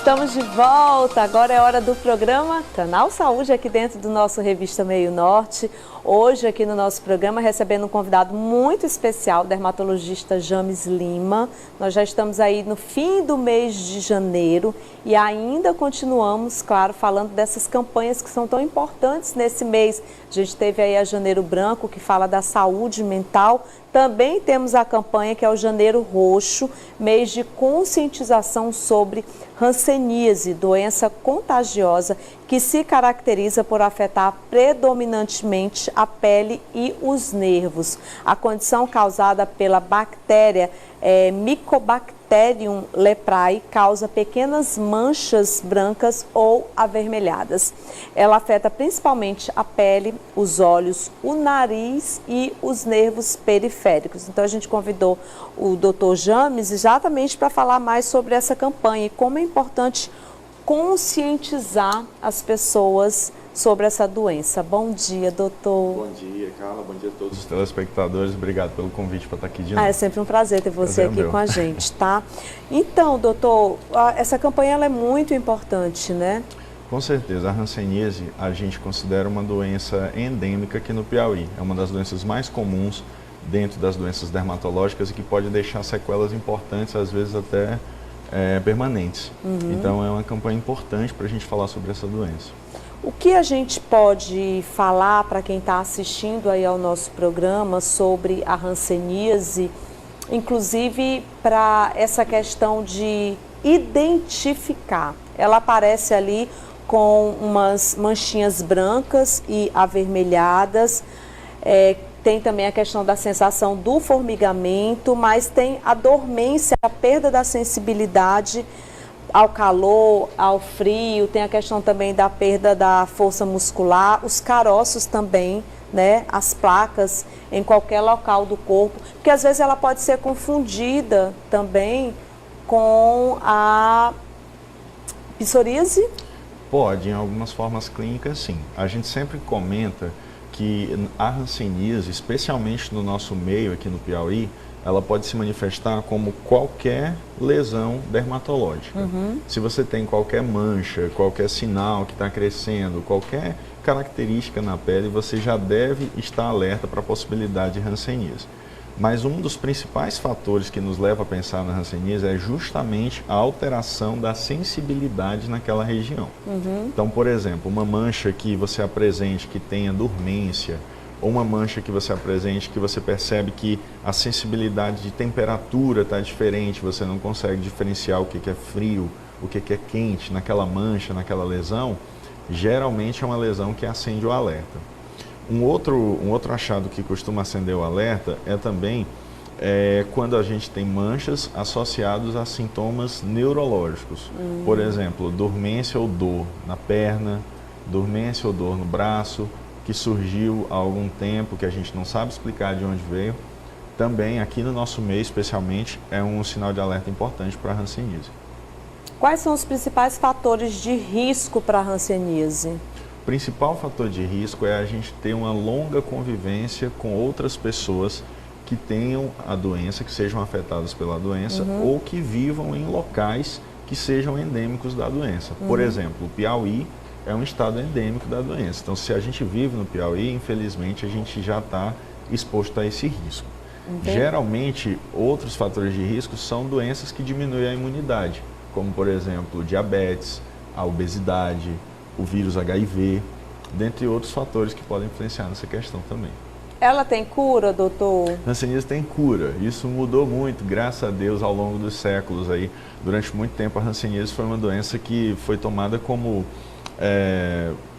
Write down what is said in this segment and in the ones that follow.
Estamos de volta, agora é hora do programa Canal Saúde aqui dentro do nosso Revista Meio Norte. Hoje aqui no nosso programa recebendo um convidado muito especial, o dermatologista James Lima. Nós já estamos aí no fim do mês de janeiro e ainda continuamos, claro, falando dessas campanhas que são tão importantes nesse mês. A gente teve aí a Janeiro Branco, que fala da saúde mental. Também temos a campanha que é o Janeiro Roxo, mês de conscientização sobre hanseníase, doença contagiosa que se caracteriza por afetar predominantemente a pele e os nervos. A condição causada pela bactéria Mycobacterium leprae causa pequenas manchas brancas ou avermelhadas. Ela afeta principalmente a pele, os olhos, o nariz e os nervos periféricos. Então a gente convidou o Dr. James exatamente para falar mais sobre essa campanha e como é importante conscientizar as pessoas sobre essa doença. Bom dia, doutor. Bom dia, Carla. Bom dia a todos os telespectadores. Obrigado pelo convite para estar aqui de novo. É sempre um prazer ter você aqui com a gente, tá? Então, doutor, essa campanha ela é muito importante, né? Com certeza. A hanseníase a gente considera uma doença endêmica aqui no Piauí. É uma das doenças mais comuns dentro das doenças dermatológicas e que pode deixar sequelas importantes, às vezes até permanentes. Então, é uma campanha importante para a gente falar sobre essa doença. O que a gente pode falar para quem está assistindo aí ao nosso programa sobre a hanseníase, inclusive para essa questão de identificar? Ela aparece ali com umas manchinhas brancas e avermelhadas, tem também a questão da sensação do formigamento, mas tem a dormência, a perda da sensibilidade ao calor, ao frio, tem a questão também da perda da força muscular, os caroços também, né, as placas em qualquer local do corpo, porque às vezes ela pode ser confundida também com a psoríase? Pode, em algumas formas clínicas sim. A gente sempre comenta que a hanseníase, especialmente no nosso meio aqui no Piauí, ela pode se manifestar como qualquer lesão dermatológica. Se você tem qualquer mancha, qualquer sinal que está crescendo, qualquer característica na pele, você já deve estar alerta para a possibilidade de hanseníase. Mas um dos principais fatores que nos leva a pensar na hanseníase é justamente a alteração da sensibilidade naquela região. Então, por exemplo, uma mancha que você apresente que tenha dormência, ou uma mancha que você apresente que você percebe que a sensibilidade de temperatura está diferente, você não consegue diferenciar o que é frio, o que é quente naquela mancha, naquela lesão, geralmente é uma lesão que acende o alerta. Um outro achado que costuma acender o alerta é também quando a gente tem manchas associadas a sintomas neurológicos. Por exemplo, dormência ou dor na perna, dormência ou dor no braço, que surgiu há algum tempo, que a gente não sabe explicar de onde veio, também aqui no nosso meio, especialmente, é um sinal de alerta importante para a hanseníase. Quais são os principais fatores de risco para a hanseníase? O principal fator de risco é a gente ter uma longa convivência com outras pessoas que tenham a doença, que sejam afetadas pela doença, ou que vivam em locais que sejam endêmicos da doença. Por exemplo, o Piauí é um estado endêmico da doença. Então, se a gente vive no Piauí, infelizmente, a gente já está exposto a esse risco. Geralmente, outros fatores de risco são doenças que diminuem a imunidade, como, por exemplo, o diabetes, a obesidade, o vírus HIV, dentre outros fatores que podem influenciar nessa questão também. Ela tem cura, doutor? Hanseníase tem cura. Isso mudou muito, graças a Deus, ao longo dos séculos. Aí, durante muito tempo, a hanseníase foi uma doença que foi tomada como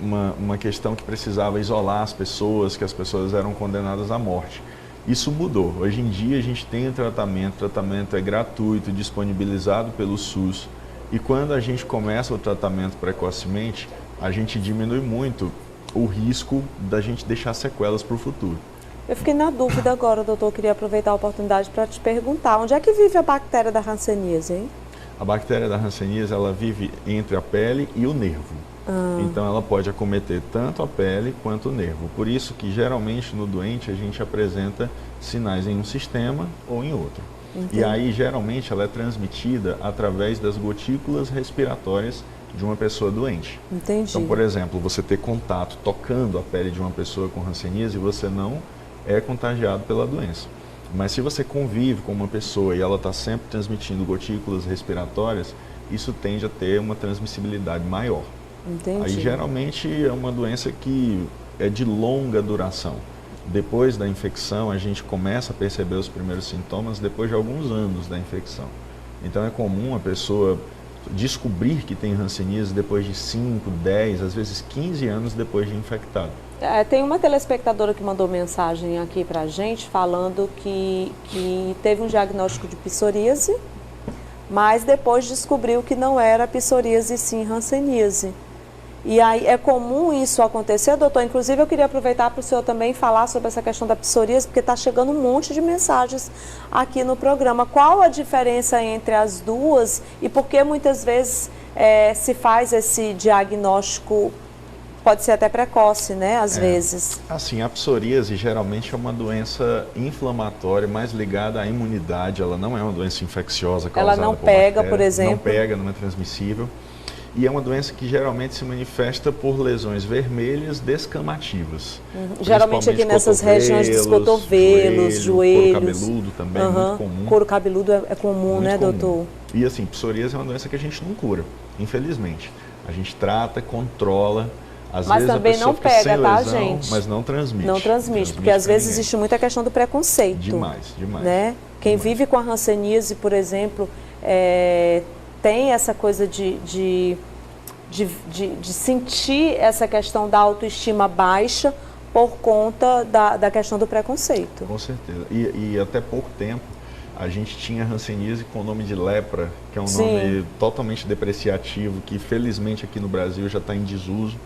uma questão que precisava isolar as pessoas, que as pessoas eram condenadas à morte. Isso mudou. Hoje em dia a gente tem o tratamento é gratuito, disponibilizado pelo SUS. E quando a gente começa o tratamento precocemente, a gente diminui muito o risco da gente deixar sequelas para o futuro. Eu fiquei na dúvida agora, doutor, queria aproveitar a oportunidade para te perguntar, onde é que vive a bactéria da hanseníase, hein? A bactéria da hanseníase, ela vive entre a pele e o nervo. Então ela pode acometer tanto a pele quanto o nervo. Por isso que geralmente no doente a gente apresenta sinais em um sistema ou em outro. E aí, geralmente, ela é transmitida através das gotículas respiratórias de uma pessoa doente. Entendi. Então, por exemplo, você ter contato tocando a pele de uma pessoa com hanseníase, você não é contagiado pela doença. Mas se você convive com uma pessoa e ela está sempre transmitindo gotículas respiratórias, isso tende a ter uma transmissibilidade maior. Entendi. Aí, geralmente, é uma doença que é de longa duração. Depois da infecção, a gente começa a perceber os primeiros sintomas depois de alguns anos da infecção. Então, é comum a pessoa descobrir que tem hanseníase depois de 5, 10, às vezes 15 anos depois de infectado. Tem uma telespectadora que mandou mensagem aqui pra gente falando que teve um diagnóstico de psoríase, mas depois descobriu que não era psoríase, sim hanseníase. E aí é comum isso acontecer, doutor? Inclusive eu queria aproveitar para o senhor também falar sobre essa questão da psoríase, porque está chegando um monte de mensagens aqui no programa. Qual a diferença entre as duas e por que muitas vezes se faz esse diagnóstico, pode ser até precoce, né, às vezes? Assim, a psoríase geralmente é uma doença inflamatória mais ligada à imunidade, ela não é uma doença infecciosa causada ela não por pega, bactéria, por exemplo? Não pega, não é transmissível. E é uma doença que geralmente se manifesta por lesões vermelhas descamativas. Geralmente aqui nessas regiões dos cotovelos, joelhos. Couro cabeludo também, muito comum. Couro cabeludo é comum, muito né, comum. doutor? E assim, psoríase é uma doença que a gente não cura, infelizmente. A gente trata, controla. Às mas vezes também a pessoa não fica pega, sem tá, lesão, gente? mas não transmite. Não transmite, porque às vezes ninguém. existe muita questão do preconceito. Demais, demais. Né? Quem vive com a hanseníase, por exemplo, tem essa coisa de sentir essa questão da autoestima baixa por conta da questão do preconceito. Com certeza. E até pouco tempo a gente tinha hanseníase com o nome de lepra, que é um nome totalmente depreciativo, que felizmente aqui no Brasil já está em desuso,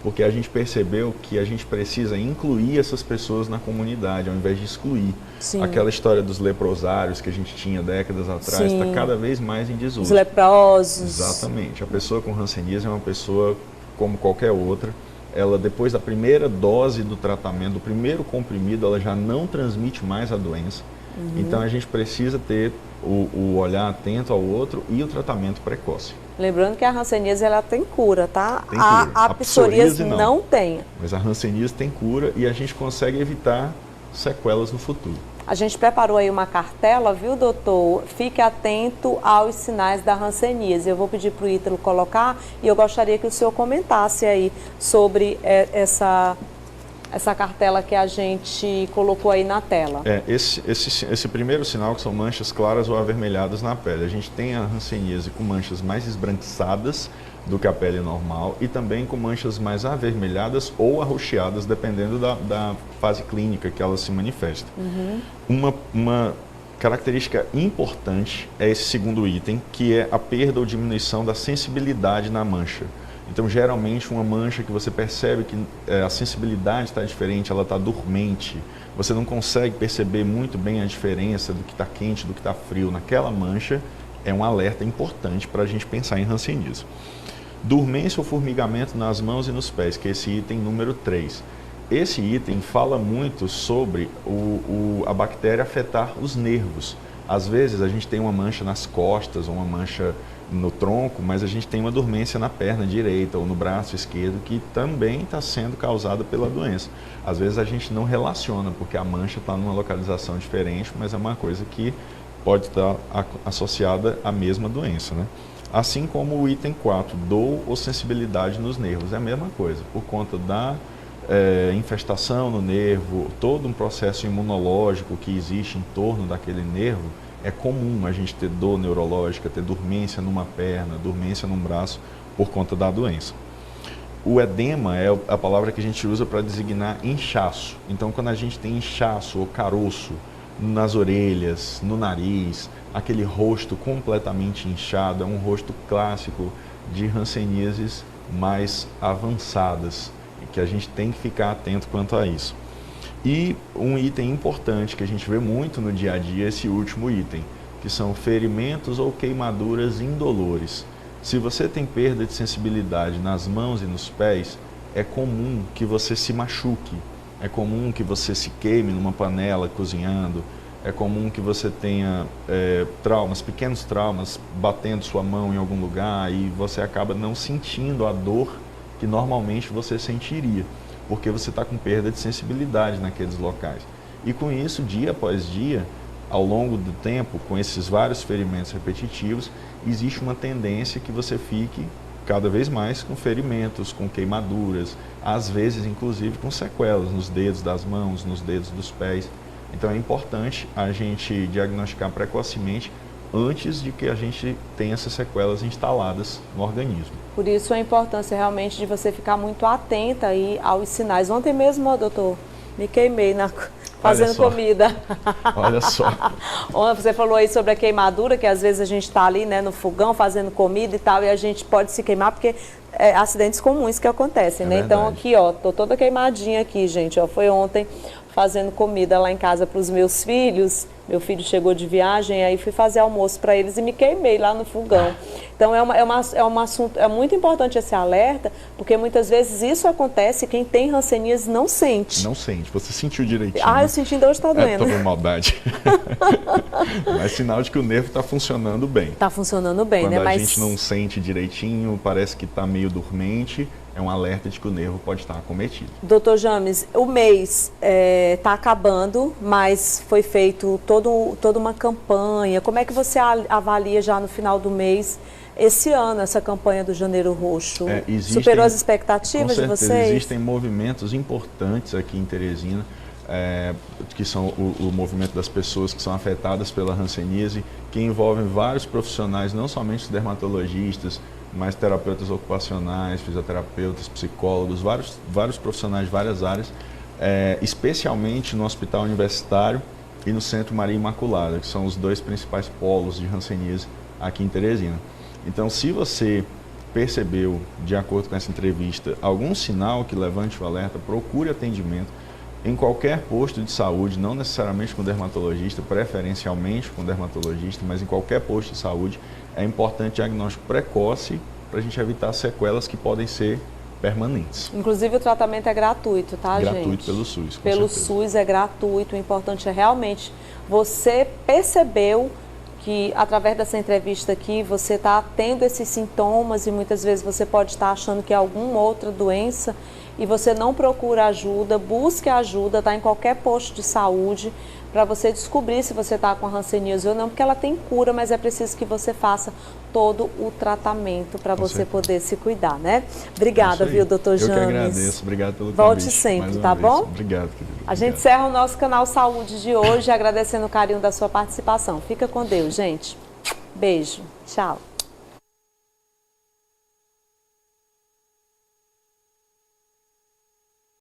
porque a gente percebeu que a gente precisa incluir essas pessoas na comunidade, ao invés de excluir. Sim. Aquela história dos leprosários que a gente tinha décadas atrás está cada vez mais em desuso. Os leprosos. Exatamente. A pessoa com hanseníase é uma pessoa como qualquer outra. Ela, depois da primeira dose do tratamento, do primeiro comprimido, ela já não transmite mais a doença. Então a gente precisa ter o olhar atento ao outro e o tratamento precoce. Lembrando que a hanseníase ela tem cura, tá? Tem cura. A psoríase não tem. Mas a hanseníase tem cura e a gente consegue evitar sequelas no futuro. A gente preparou aí uma cartela, viu, doutor? Fique atento aos sinais da hanseníase. Eu vou pedir para o Ítalo colocar e eu gostaria que o senhor comentasse aí sobre essa cartela que a gente colocou aí na tela. Esse primeiro sinal, que são manchas claras ou avermelhadas na pele. A gente tem a hanseníase com manchas mais esbranquiçadas do que a pele normal e também com manchas mais avermelhadas ou arroxeadas, dependendo da fase clínica que ela se manifesta. Uma característica importante é esse segundo item, que é a perda ou diminuição da sensibilidade na mancha. Então, geralmente, uma mancha que você percebe que a sensibilidade está diferente, ela está dormente, você não consegue perceber muito bem a diferença do que está quente, do que está frio naquela mancha, é um alerta importante para a gente pensar em hanseníase. Dormência ou formigamento nas mãos e nos pés, que é esse item número 3. Esse item fala muito sobre a bactéria afetar os nervos. Às vezes, a gente tem uma mancha nas costas ou uma mancha no tronco, mas a gente tem uma dormência na perna direita ou no braço esquerdo que também está sendo causada pela doença. Às vezes a gente não relaciona, porque a mancha está numa localização diferente, mas é uma coisa que pode estar associada à mesma doença, né? Assim como o item 4, dor ou sensibilidade nos nervos, é a mesma coisa, por conta da infestação no nervo, todo um processo imunológico que existe em torno daquele nervo. É comum a gente ter dor neurológica, ter dormência numa perna, dormência num braço, por conta da doença. O edema é a palavra que a gente usa para designar inchaço. Então, quando a gente tem inchaço ou caroço nas orelhas, no nariz, aquele rosto completamente inchado, é um rosto clássico de hanseníases mais avançadas, e que a gente tem que ficar atento quanto a isso. E um item importante que a gente vê muito no dia a dia é esse último item, que são ferimentos ou queimaduras indolores. Se você tem perda de sensibilidade nas mãos e nos pés, é comum que você se machuque, é comum que você se queime numa panela cozinhando, é comum que você tenha traumas, pequenos traumas, batendo sua mão em algum lugar e você acaba não sentindo a dor que normalmente você sentiria, porque você está com perda de sensibilidade naqueles locais. E com isso, dia após dia, ao longo do tempo, com esses vários ferimentos repetitivos, existe uma tendência que você fique cada vez mais com ferimentos, com queimaduras, às vezes inclusive com sequelas nos dedos das mãos, nos dedos dos pés. Então é importante a gente diagnosticar precocemente antes de que a gente tenha essas sequelas instaladas no organismo. Por isso a importância realmente de você ficar muito atenta aí aos sinais. Ontem mesmo, doutor, me queimei fazendo comida. Olha só. Você falou aí sobre a queimadura, que às vezes a gente está ali, né, no fogão fazendo comida e tal, e a gente pode se queimar porque acidentes comuns que acontecem, né? Verdade. Então aqui, ó, tô toda queimadinha aqui, gente, ó, foi ontem fazendo comida lá em casa para os meus filhos. Meu filho chegou de viagem, aí fui fazer almoço para eles e me queimei lá no fogão. Então um assunto, é muito importante esse alerta, porque muitas vezes isso acontece, quem tem hanseníase não sente. Não sente, você sentiu direitinho. Ah, eu senti, então hoje está doendo. É toda maldade. Mas sinal de que o nervo está funcionando bem. Está funcionando bem, Quando né? a gente não sente direitinho, parece que está meio dormente, é um alerta de que o nervo pode estar acometido. Doutor James, o mês está acabando, mas foi feito toda uma campanha. Como é que você avalia já no final do mês esse ano, essa campanha do Janeiro Roxo? Superou as expectativas de vocês? Existem movimentos importantes aqui em Teresina, que são o movimento das pessoas que são afetadas pela hanseníase, que envolvem vários profissionais, não somente os dermatologistas, mas terapeutas ocupacionais, fisioterapeutas, psicólogos, vários profissionais de várias áreas, especialmente no Hospital Universitário e no Centro Maria Imaculada, que são os dois principais polos de hanseníase aqui em Teresina. Então, se você percebeu, de acordo com essa entrevista, algum sinal que levante o alerta, procure atendimento em qualquer posto de saúde, não necessariamente com dermatologista, preferencialmente com dermatologista, mas em qualquer posto de saúde. É importante diagnóstico precoce para a gente evitar sequelas que podem ser permanentes. Inclusive o tratamento é gratuito, tá, gente? Gratuito pelo SUS, com Pelo certeza. SUS é gratuito. O importante é realmente você percebeu que através dessa entrevista aqui você está tendo esses sintomas e muitas vezes você pode estar achando que é alguma outra doença e você não procura ajuda, busque ajuda, tá em qualquer posto de saúde para você descobrir se você está com a hanseníase ou não, porque ela tem cura, mas é preciso que você faça todo o tratamento para você poder se cuidar, né? Obrigada, viu, doutor James? Eu que agradeço, obrigado pelo convite. Volte sempre, tá bom? Obrigado, querido. A gente encerra o nosso canal Saúde de hoje, agradecendo o carinho da sua participação. Fica com Deus, gente. Beijo. Tchau.